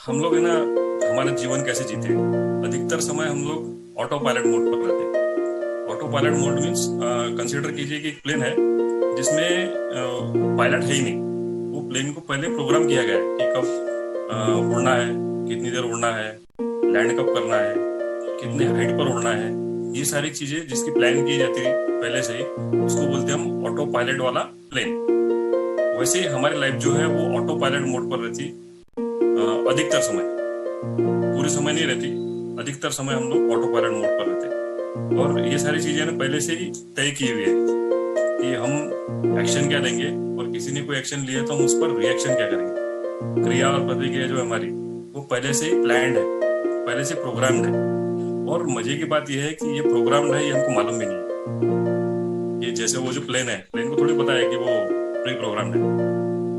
हम लोग है ना, हमारा जीवन कैसे जीते हैं। अधिकतर समय हम लोग ऑटो पायलट मोड पर रहते हैं। Auto pilot mode means consider कीजिए कि एक प्लेन है जिसमें पायलट है ही नहीं। वो प्लेन को पहले प्रोग्राम किया गया है कि कब उड़ना है, कितनी देर उड़ना है, लैंड कब करना है, कितने हाइट पर उड़ना है। ये सारी चीजें जिसकी प्लान की जाती है पहले से ही, उसको बोलते हैं हम ऑटो पायलट वाला प्लेन। वैसे ही हमारी लाइफ जो है वो ऑटो पायलट मोड पर रहती अधिकतर समय। पूरे समय नहीं रहती, अधिकतर समय हम लोग ऑटो पायलट मोड पर रहते हैं। और ये सारी चीजें ना पहले से ही तय की हुई है कि हम एक्शन क्या देंगे, और किसी ने कोई एक्शन लिया तो हम उस पर रिएक्शन क्या करेंगे। क्रिया और प्रतिक्रिया जो है हमारी, वो पहले से ही प्लान्ड है, पहले से प्रोग्राम्ड है। और मजे की बात यह है कि ये प्रोग्राम्ड है, ये हमको मालूम भी नहीं है। ये जैसे वो जो प्लेन है, प्लेन को थोड़ी पता है कि वो प्री प्रोग्राम्ड है।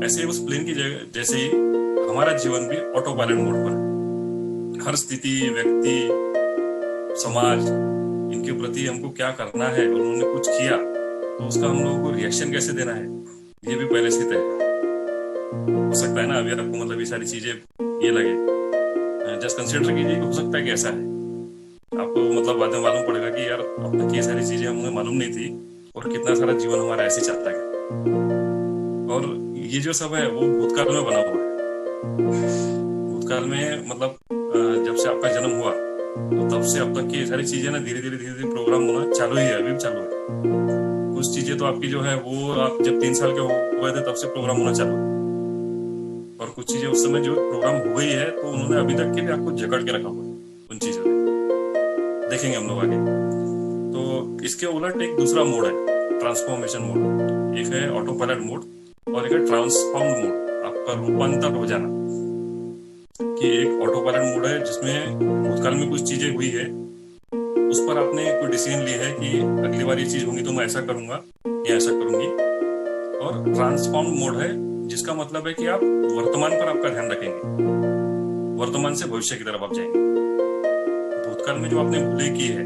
ऐसे ही उस प्लेन की जगह जैसे ही हमारा जीवन भी ऑटो पायलट मोड पर है। हर स्थिति, व्यक्ति, समाज, इनके प्रति हमको क्या करना है, और उन्होंने कुछ किया तो उसका हम लोगों को रिएक्शन कैसे देना है, ये भी पहले से तय है। हो सकता है ना अभी आपको मतलब ये सारी चीजें ये लगे, जस्ट कंसिडर कीजिए कि हो सकता है कि ऐसा है। आपको मतलब बाद में मालूम पड़ेगा कि यार अब तक ये सारी चीजें हमें मालूम नहीं थी, और कितना सारा जीवन हमारा ऐसे चलता गया। और ये जो सब है वो भूतकाल में बना हुआ है। भूतकाल में मतलब जब से आपका जन्म हुआ तो तब से अब तक की ये सारी चीजें ना धीरे धीरे प्रोग्राम होना चालू ही है, अभी भी चालू है। कुछ चीजें तो आपकी जो है वो आप जब 3 साल के हुए थे तब से प्रोग्राम होना चालू है। और कुछ चीजें उस समय जो प्रोग्राम हो गई है तो उन्होंने अभी तक के लिए आपको जकड़ के रखा हुआ है उन चीजों में। देखेंगे हम लोग आगे। तो इसके उलट एक दूसरा मोड है, ट्रांसफॉर्मेशन मोड। एक है ऑटो पायलट मोड, और एक है ट्रांसफॉर्म मोड, आपका रूपांतर हो जाना। कि एक ऑटो पायलट मोड है जिसमें भूतकाल में कुछ चीजें हुई है, उस पर आपने कोई डिसीजन ली है कि अगली बार ये चीज होगी तो मैं ऐसा करूंगा या ऐसा करूंगी। और ट्रांसफॉर्म मोड है जिसका मतलब है कि आप वर्तमान पर आपका ध्यान रखेंगे, वर्तमान से भविष्य की तरफ आप जाएंगे। भूतकाल में जो आपने भूलें की है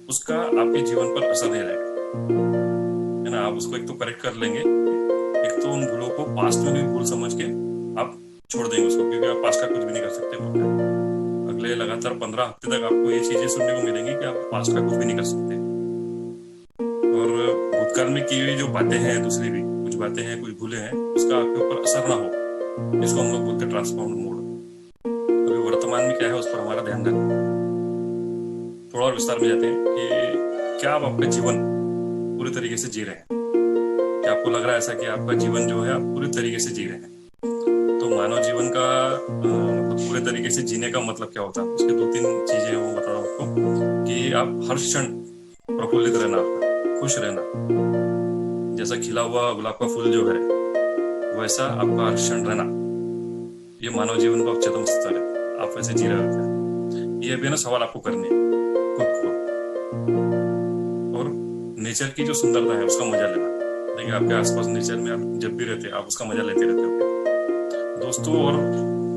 उसका आपके जीवन पर असर नहीं रहेगा, है ना। आप उसको एक तो करेक्ट कर लेंगे, एक तो उन भूलों को पास्ट में भी भूल समझ के आप छोड़ देंगे उसको, क्योंकि आप पास्ट का कुछ भी नहीं कर सकते। अगले लगातार 15 हफ्ते तक आपको ये चीजें सुनने को मिलेंगी कि आप पास्ट का कुछ भी नहीं कर सकते। और भूतकाल में की हुई जो बातें हैं, दूसरी भी कुछ बातें हैं, कुछ भूले हैं, उसका आपके ऊपर असर ना हो, इसको हम लोग बोलते हैं ट्रांसफॉर्म मोड। अभी वर्तमान में क्या है उस पर हमारा ध्यान रखें। थोड़ा और विस्तार में जाते हैं कि क्या आप आपका जीवन पूरी तरीके से जी रहे हैं। क्या आपको लग रहा है ऐसा कि आपका जीवन जो है आप पूरी तरीके से जी रहे हैं। तो मानव जीवन का मतलब पूरे तरीके से जीने का मतलब क्या होता है, उसके 2-3 चीजें हैं वो बता रहा हूँ आपको। कि आप हर क्षण प्रफुल्लित रहना, आपका खुश रहना। जैसा खिला हुआ गुलाब का फूल जो है वैसा आपका हर क्षण रहना, ये मानव जीवन का उच्चतम स्तर है। आप वैसे जी रहे होते हैं। ये भी ना सवाल आपको करने हैं खुद को। और नेचर की जो सुंदरता है उसका मजा लेना। देखिए आपके आसपास नेचर में आप जब भी रहते हैं आप उसका मजा लेते रहते हो। दोस्तों और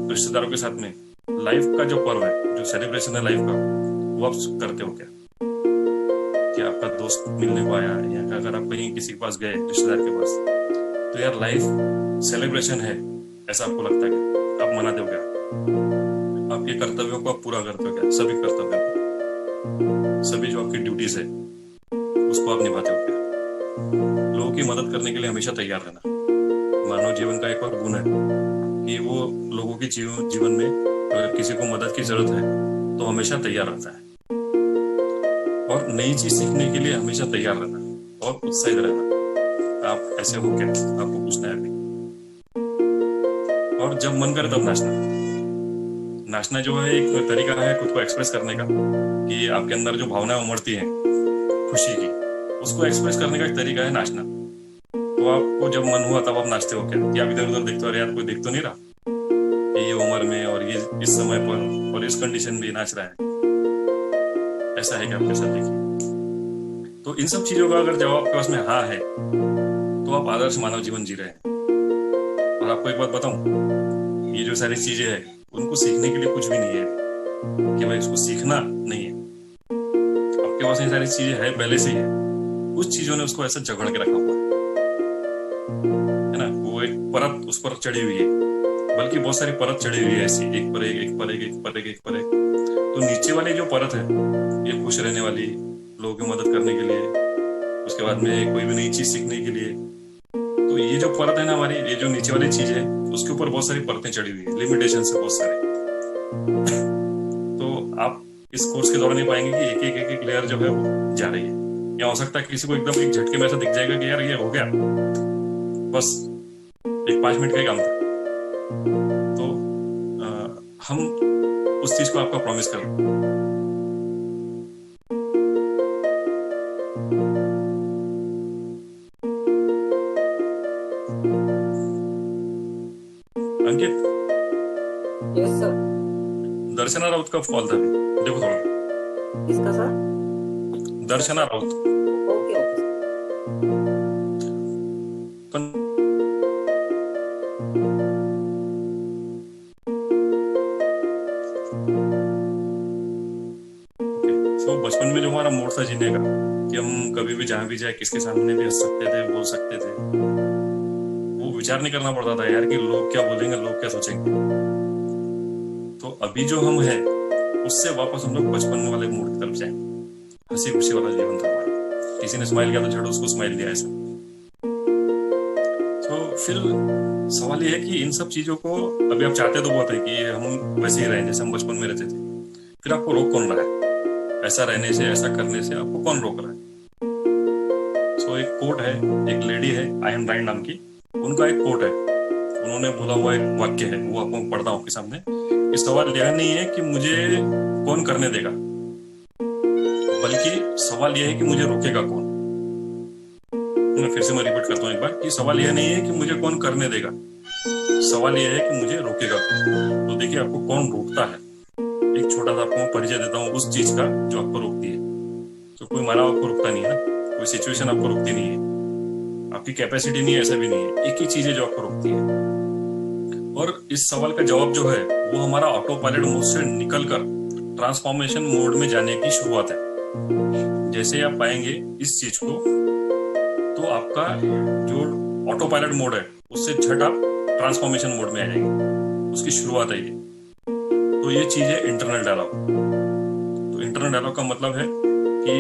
रिश्तेदारों के साथ में लाइफ का जो पर्व है, जो सेलिब्रेशन है लाइफ का, वो आप करते हो क्या? कि आपका दोस्त मिलने को आया, या अगर आप कहीं किसी के पास गए, रिश्तेदार के पास, तो यार लाइफ सेलिब्रेशन है ऐसा आपको लगता है क्या? आप मनाते हो क्या? आपके कर्तव्यों को आप पूरा करते हो क्या? सभी कर्तव्यों को, सभी जो आपकी ड्यूटीज है उसको आप निभाते हो क्या? लोगों की मदद करने के लिए हमेशा तैयार रहना। मानव जीवन का एक और गुण है कि वो लोगों के जीवन में अगर किसी को मदद की जरूरत है तो हमेशा तैयार रहता है। और नई चीज सीखने के लिए हमेशा तैयार रहना और उत्साहित रहना। आप ऐसे हो क्या? आपको पूछना है अभी। और जब मन करे तब नाचना। नाचना जो है एक तरीका है खुद को एक्सप्रेस करने का, कि आपके अंदर जो भावनाएं उमड़ती हैं खुशी की, उसको एक्सप्रेस करने का एक तरीका है नाचना। तो आपको जब मन हुआ तब आप नाचते हो क्या? कि आप इधर उधर देखते हो, यार कोई देख तो नहीं रहा, ये उम्र में और ये इस समय पर और इस कंडीशन में नाच रहा है, ऐसा है कि आपके साथ? देखिए, तो इन सब चीजों का अगर जवाब आपके पास में हाँ है तो आप आदर्श मानव जीवन जी रहे हैं। और आपको एक बात बताऊं, ये जो सारी चीजें हैं उनको सीखने के लिए कुछ भी नहीं है कि भाई इसको सीखना नहीं है। आपके पास ये सारी चीजें है पहले से ही है। कुछ चीजों ने उसको ऐसा जकड़ के रखा हुआ है ना, वो एक परत उस पर चढ़ी हुई है बल्कि बहुत सारी परत चढ़ी हुई है ऐसी, एक पर एक, एक पर एक, एक पर एक, एक पर एक। तो नीचे वाली जो परत है ये खुश रहने वाली, लोगों की मदद करने के लिए, उसके बाद में कोई भी नई चीज सीखने के लिए। तो ये जो परत है ना हमारी, ये जो नीचे वाली चीज है, उसके ऊपर बहुत सारी परतें चढ़ी हुई है, लिमिटेशन है बहुत सारे। तो आप इस कोर्स के दौरान नहीं पाएंगे कि एक एक एक एक लेयर जो है वो जा रही है। या हो सकता है किसी को एकदम एक झटके में ऐसा दिख जाएगा कि यार ये हो गया, बस एक 5 मिनट का ही काम था। तो हम उस चीज को आपका प्रॉमिस कर रहे हैं। Ankit, yes sir. दर्शना राउत का कॉल था अभी, देखो थोड़ा। किसका sir? Darshana Raut. Okay okay sir. पण तो बचपन में जो हमारा मोड था जीने का, कि हम कभी भी जहां भी जाए किसके सामने भी हंस सकते थे, बोल सकते थे, वो विचार नहीं करना पड़ता था यार कि लोग क्या बोलेंगे, लोग क्या सोचेंगे। तो अभी जो हम है उससे वापस हम लोग बचपन वाले मूड की तरफ जाए। हंसी खुशी वाला जीवन था हमारा, किसी ने स्माइल किया तो झट उसको स्माइल दिया, ऐसा। तो फिर सवाल ये है कि इन सब चीजों को अभी आप चाहते तो बहुत है कि हम वैसे ही रहें जैसे हम बचपन में रहते थे, फिर आपको रोक कौन रहा है ऐसा रहने से, ऐसा करने से? आपको कौन रोक रहा है? सो एक कोट है, एक लेडी है आयन राइंड नाम की, उनका एक कोट है, उन्होंने बोला हुआ एक वाक्य है, वो आपको पढ़ता हूँ आपके सामने। कि सवाल यह नहीं है कि मुझे कौन करने देगा, बल्कि सवाल यह है कि मुझे रोकेगा कौन। फिर से मैं रिपीट करता हूँ एक बार, कि सवाल यह नहीं है कि मुझे कौन करने देगा, सवाल यह है कि मुझे रोकेगा कौन। तो देखिए आपको कौन रोकता है। एक छोटा सा आपको परिचय देता हूँ उस चीज का जो आपको रोकती है। तो कोई मानव आपको रोकता नहीं है, कोई सिचुएशन आपको रोकती नहीं है, आपकी कैपेसिटी नहीं है, ऐसा भी नहीं है। एक ही चीज है जो आपको रोकती है। और इस सवाल का जवाब जो है वो हमारा ऑटो पायलट मोड से निकलकर ट्रांसफॉर्मेशन मोड में जाने की शुरुआत है। जैसे आप पाएंगे इस चीज को, तो आपका जो ऑटो पायलट मोड है उससे झट आप ट्रांसफॉर्मेशन मोड में आ जाएंगे, उसकी शुरुआत है ये। तो ये चीज है इंटरनल डायलॉग। तो इंटरनल डायलॉग का मतलब है कि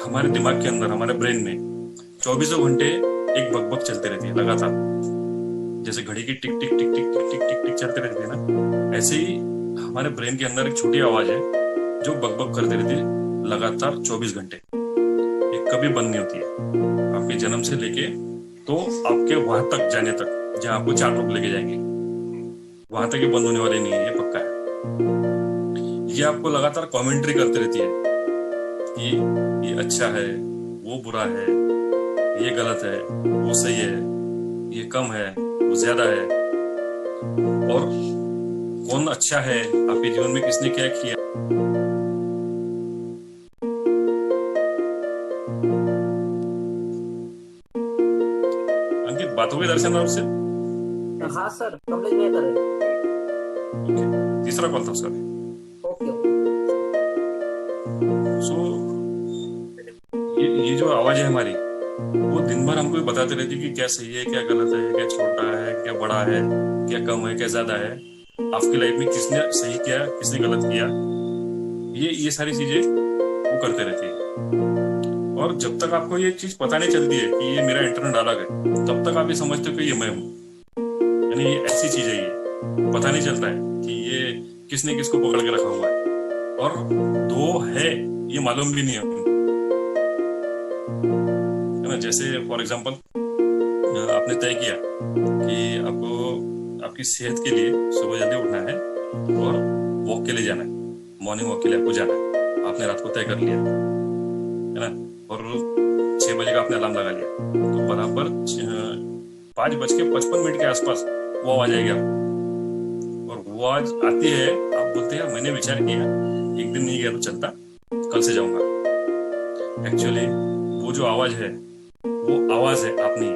हमारे दिमाग के अंदर, हमारे ब्रेन में 24 घंटे एक बकबक चलती रहती है लगातार। जैसे घड़ी की टिक टिक टिक टिक टिक टिक टिक टिक चलती रहती है ना, ऐसे ही हमारे ब्रेन के अंदर एक छोटी आवाज है जो बकबक करती रहती है लगातार 24 घंटे। ये कभी बंद नहीं होती है, आपके जन्म से लेके तो आपके वहां तक जाने तक, जहां आपको 4 लोग लेके जाएंगे, वहां तक ये बंद होने वाली नहीं है, ये पक्का है। ये आपको लगातार कमेंट्री करती रहती है कि ये अच्छा है, वो बुरा है, ये गलत है, वो सही है, ये कम है, वो ज्यादा है, और कौन अच्छा है, आपके जीवन में किसने क्या किया। अंकित, बात हो गई दर्शन आपसे? हाँ सर, कमलेश भैया कर रहे हैं। ओके, तीसरा कॉल था उसका। Okay okay. सो ये जो आवाज है हमारी, वो दिन भर हमको बताते रहती है कि क्या सही है, क्या गलत है, क्या छोटा है, क्या बड़ा है, क्या कम है, क्या ज्यादा है, आपकी लाइफ में किसने सही किया, किसने गलत किया। ये सारी चीजें वो करते रहती है। और जब तक आपको ये चीज पता नहीं चलती है कि ये मेरा इंटरनल डायलॉग है, तब तक आप ये समझते हो कि ये मैं हूँ। यानी ये ऐसी चीज है, ये पता नहीं चलता है कि ये किसने किसको पकड़ के रखा हुआ है, और दो है ये मालूम भी नहीं है हमको, है ना। जैसे फॉर एग्जांपल आपने तय किया कि आपको आपकी सेहत के लिए सुबह जल्दी उठना है और वॉक के लिए जाना है, मॉर्निंग वॉक के लिए आपको जाना है, आपने रात को तय कर लिया, है ना। और 6 बजे का आपने अलार्म लगा लिया, तो बराबर 5:55 के आसपास वो आवाज आएगी आपको। और वो आवाज आती है, आप बोलते हैं मैंने विचार किया, एक दिन नहीं गया तो चलता, कल से जाऊंगा। एक्चुअली वो जो आवाज है वो आवाज है, आप नहीं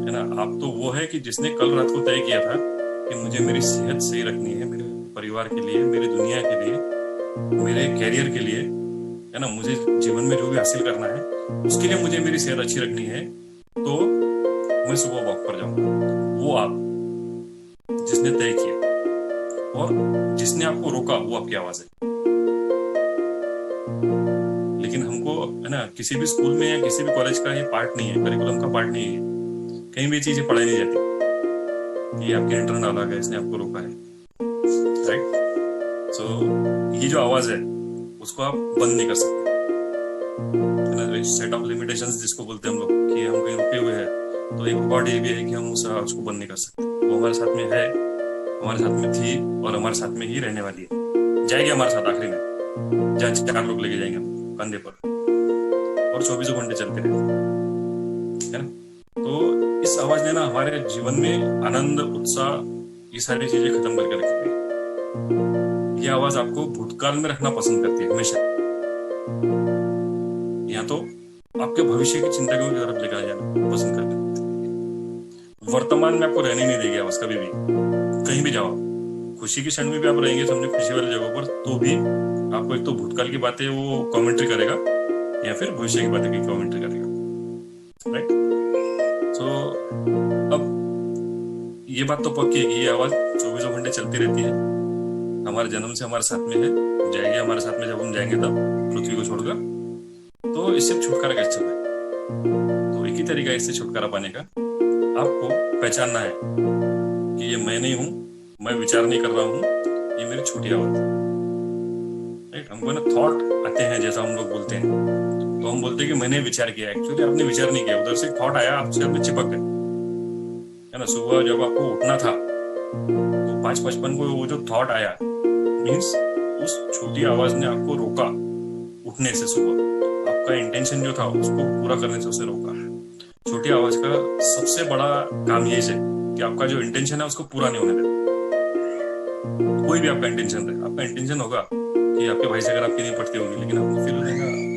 है ना। आप तो वो है कि जिसने कल रात को तय किया था कि मुझे मेरी सेहत सही रखनी है, मेरे परिवार के लिए, मेरी दुनिया के लिए, मेरे कैरियर के लिए, है ना, मुझे जीवन में जो भी हासिल करना है उसके लिए मुझे मेरी सेहत अच्छी रखनी है, तो मैं सुबह वॉक पर जाऊंगा। वो आप, जिसने तय किया, और जिसने आपको रोका वो आपकी आवाज है। लेकिन हमको है ना, किसी भी स्कूल में या किसी भी कॉलेज का ये पार्ट नहीं है, करिकुलम का पार्ट नहीं है, कहीं भी चीजें पढ़ाई नहीं जाती कि आपके इंटरनल अलग है, इसने आपको रोका है, राइट। सो ये जो आवाज है उसको आप बंद नहीं कर सकते, है ना। सेट ऑफ लिमिटेशंस जिसको बोलते हैं हम लोग, कि हम कहीं रुके हुए हैं, तो एक गॉड ये भी है कि हम उस आवाज को बंद नहीं कर सकते। वो हमारे साथ में है, हमारे साथ में थी, और हमारे साथ में ही रहने वाली है, जाएगी हमारे साथ आखिरी में, जहाँ 4 लोग लेके जाएंगे हम कंधे पर, और 24 घंटे चलते रहते, है ना। तो इस आवाज ने ना हमारे जीवन में आनंद, उत्साह, ये सारी चीजें खत्म करके रखी है। ये आवाज आपको भूतकाल में रखना पसंद करती है हमेशा, या तो आपके भविष्य की चिंता की तरफ लेकर जाना पसंद करती है। वर्तमान में आपको रहने नहीं देगी आवाज कभी भी, कहीं भी जाओ। खुशी के क्षण में भी आप रहेंगे, समझो खुशी वाली जगह पर, तो भी आपको एक तो भूतकाल की बातें वो कमेंट्री करेगा, या फिर भविष्य की बातें की कमेंट्री करेगा, राइट। सो अब ये बात तो पक्की है कि ये आवाज 24 घंटे चलती रहती है, हमारे जन्म से हमारे साथ में है, जाएगी हमारे साथ में जब हम जाएंगे तब पृथ्वी को छोड़कर। तो इससे छुटकारा कैसे होगा? तो एक ही तरीका है इससे छुटकारा पाने का, आपको पहचानना है कि ये मैं नहीं हूं, मैं विचार नहीं कर रहा हूं, ये मेरी छोटी आवाज है, राइट। हमको ना थॉट आते हैं, जैसा हम लोग बोलते हैं, तो हम बोलते हैं कि मैंने विचार किया। एक्चुअली आपने विचार नहीं किया, उधर से थॉट आया, आपसे आपने चिपक गए, है ना। सुबह जब आपको उठना था तो 5:55 को वो जो थॉट आया, मीन्स उस छोटी आवाज ने आपको रोका उठने से। सुबह आपका इंटेंशन जो था उसको पूरा करने से उसे रोका। छोटी आवाज का सबसे बड़ा काम यही है कि आपका जो इंटेंशन है उसको पूरा नहीं होने देता। कोई भी आपका इंटेंशन रहे, आपका इंटेंशन होगा कि आपके भाई से अगर आपकी नहीं पड़ती होगी, लेकिन आपने फिर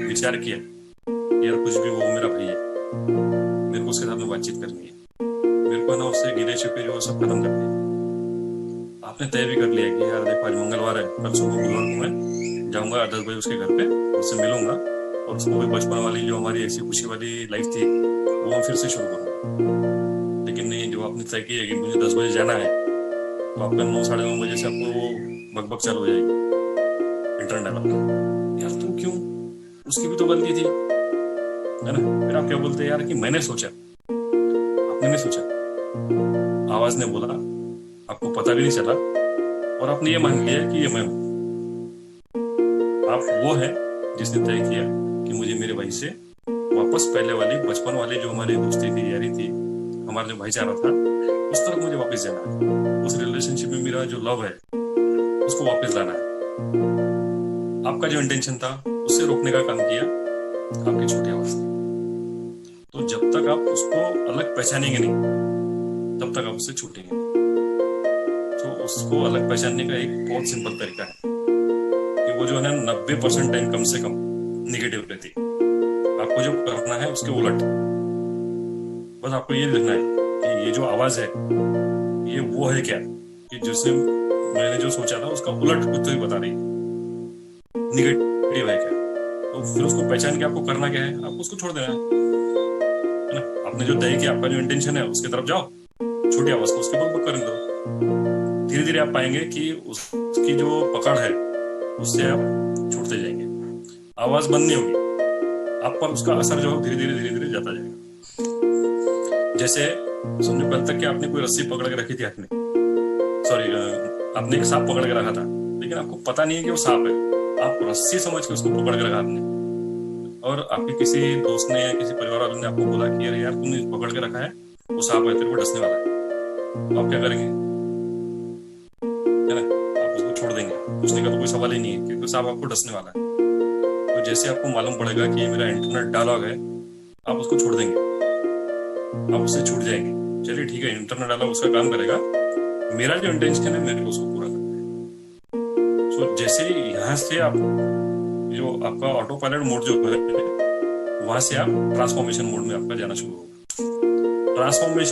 विचार किया यार कुछ भी वो मेरा भाई है, मेरे को उसके साथ में बातचीत करनी है, मेरे को ना उससे गिले छिपे जो सब खत्म करनी है। आपने तय भी कर लिया कि यार देखो आज मंगलवार है, कल सुबह बुधवार को मैं जाऊंगा 10 बजे उसके घर पे, उससे मिलूंगा, और उसको भी बचपन वाली जो हमारी ऐसी खुशी वाली लाइफ थी वो मैं फिर से शुरू करूंगा। लेकिन नहीं, जो आपने तय किया कि मुझे 10 बजे जाना है, तो आपका 9, 9:30 बजे से आपको बकबक चालू हो जाएगी इंटरनेट। यार तू क्यों, उसकी भी तो गलती थी, है ना। फिर आप क्या बोलते हैं यार कि मैंने सोचा, आपने नहीं सोचा, आवाज ने बोला, आपको पता भी नहीं चला, और आपने ये मान लिया कि ये मैं हूं। आप वो है जिसने तय किया कि मुझे मेरे भाई से वापस पहले वाली बचपन वाली जो हमारी दोस्ती थी, यारी थी, हमारा जो भाईचारा था, उस तरफ मुझे वापस जाना है। उस रिलेशनशिप में मेरा जो लव है उसको वापस लाना है। आपका जो इंटेंशन था उससे रोकने का काम किया आपकी छोटी आवाज ने। तो जब तक आप उसको अलग पहचानेंगे नहीं, तब तक आप उससे छूटेंगे। तो उसको अलग पहचानने का एक बहुत सिंपल तरीका है कि वो जो है 90% टाइम कम से कम निगेटिव रहती है। आपको जो करना है उसके उलट, बस आपको ये देखना है कि ये जो आवाज है ये वो है क्या, कि जिससे मैंने जो सोचा था उसका उलट कुछ तो ही बता रही है, निगेटिव है क्या। तो फिर उसको पहचान के आपको करना क्या है, आपको उसको छोड़ देना है ना। आपने जो तय किया, आपका जो इंटेंशन है उसके तरफ जाओ, छोटी आवाज को उसके बक करने दो। धीरे धीरे आप पाएंगे कि उसकी जो पकड़ है उससे आप छूटते जाएंगे। आवाज बंद नहीं होगी, आप पर उसका असर जो धीरे धीरे जाता जाएगा। जैसे समझो कल तक कि आपने कोई रस्सी पकड़ के रखी थी हाथ में, सॉरी आपने एक सांप पकड़ के रखा था, लेकिन आपको पता नहीं है कि वो सांप है, आप रस्सी समझ के उसको पकड़ के रखा आपने, और आपके किसी दोस्त ने या किसी परिवार वाले ने आपको बोला कि अरे यार तुमने पकड़ के रखा है, वो सांप है, तेरे को डसने वाला है, तो आप क्या करेंगे, है ना। आप उसको छोड़ देंगे, पूछने का तो कोई सवाल ही नहीं है, क्योंकि सांप आपको डसने वाला है। तो जैसे आपको मालूम पड़ेगा कि ये मेरा इंटरनेट डायलॉग है, आप उसको छोड़ देंगे, आप उससे छूट जाएंगे। चलिए ठीक है, इंटरनेट डायलॉग उसका काम करेगा, मेरा जो इंटेंशन है मेरे को उसको पूरा करना है। सो जैसे यहाँ से आप जो आपका ऑटो पायलट मोड जो है, वहां से आप ट्रांसफॉर्मेशन मोड में आपका जाना शुरू होगा। ट्रांसफॉर्मेशन